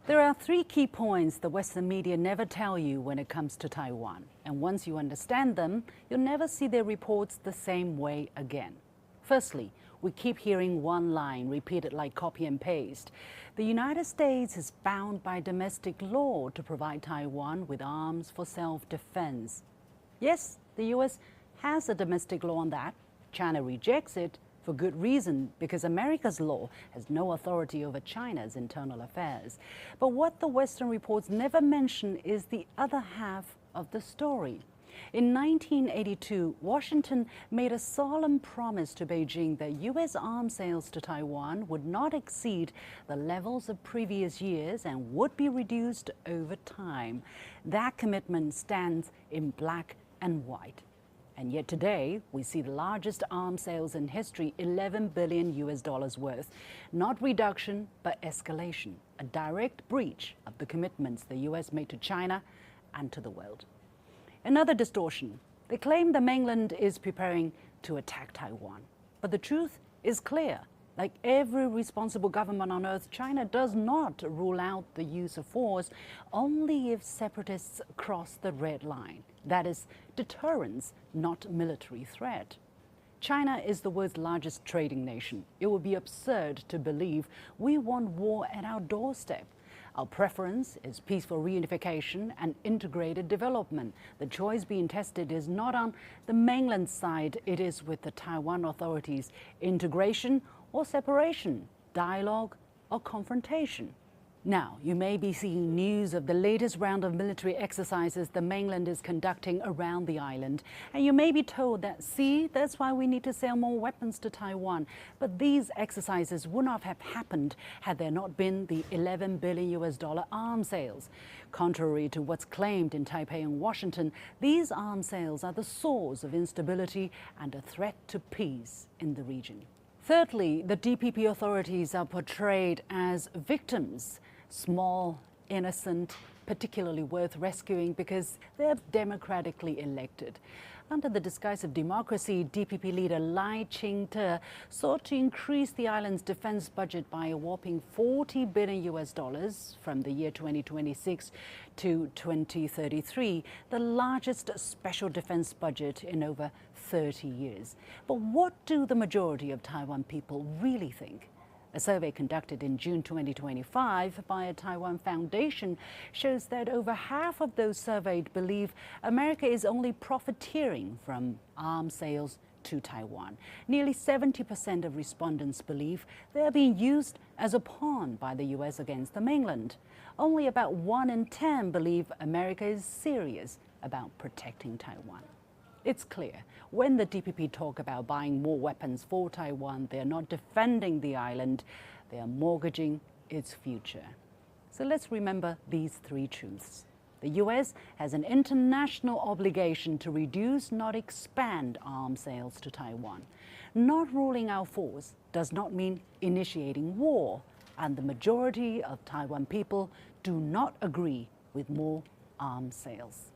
There are three key points the Western media never tell you when it comes to Taiwan. And once you understand them, you'll never see their reports the same way again. Firstly, we keep hearing one line repeated like copy and paste. The United States is bound by domestic law to provide Taiwan with arms for self-defense. Yes, the U.S. has a domestic law on that. China rejects it for good reason, because America's law has no authority over China's internal affairs. But what the Western reports never mention is the other half of the story. In 1982, Washington made a solemn promise to Beijing that U.S. arms sales to Taiwan would not exceed the levels of previous years and would be reduced over time. That commitment stands in black and white. And yet today, we see the largest arms sales in history, $11 billion worth. Not reduction, but escalation, a direct breach of the commitments the U.S. made to China and to the world. Another distortion. They claim the mainland is preparing to attack Taiwan. But the truth is clear. Like every responsible government on earth, China does not rule out the use of force only if separatists cross the red line. That is, deterrence, not military threat. China is the world's largest trading nation. It would be absurd to believe we want war at our doorstep. Our preference is peaceful reunification and integrated development. The choice being tested is not on the mainland side, it is with the Taiwan authorities. Integration or separation, dialogue or confrontation. Now, you may be seeing news of the latest round of military exercises the mainland is conducting around the island. And you may be told that, see, that's why we need to sell more weapons to Taiwan. But these exercises would not have happened had there not been the $11 billion arms sales. Contrary to what's claimed in Taipei and Washington, these arms sales are the source of instability and a threat to peace in the region. Thirdly, the DPP authorities are portrayed as victims, small, innocent, particularly worth rescuing because they're democratically elected. Under the disguise of democracy, DPP leader Lai Ching-te sought to increase the island's defense budget by a whopping $40 billion from the year 2026 to 2033, the largest special defense budget in over 30 years. But what do the majority of Taiwan people really think? A survey conducted in June 2025 by a Taiwan foundation shows that over half of those surveyed believe America is only profiteering from arms sales to Taiwan. Nearly 70% of respondents believe they are being used as a pawn by the U.S. against the mainland. Only about 1 in 10 believe America is serious about protecting Taiwan. It's clear, when the DPP talk about buying more weapons for Taiwan, they are not defending the island, they are mortgaging its future. So let's remember these three truths. The U.S. has an international obligation to reduce, not expand, arms sales to Taiwan. Not ruling out force does not mean initiating war, and the majority of Taiwan people do not agree with more arms sales.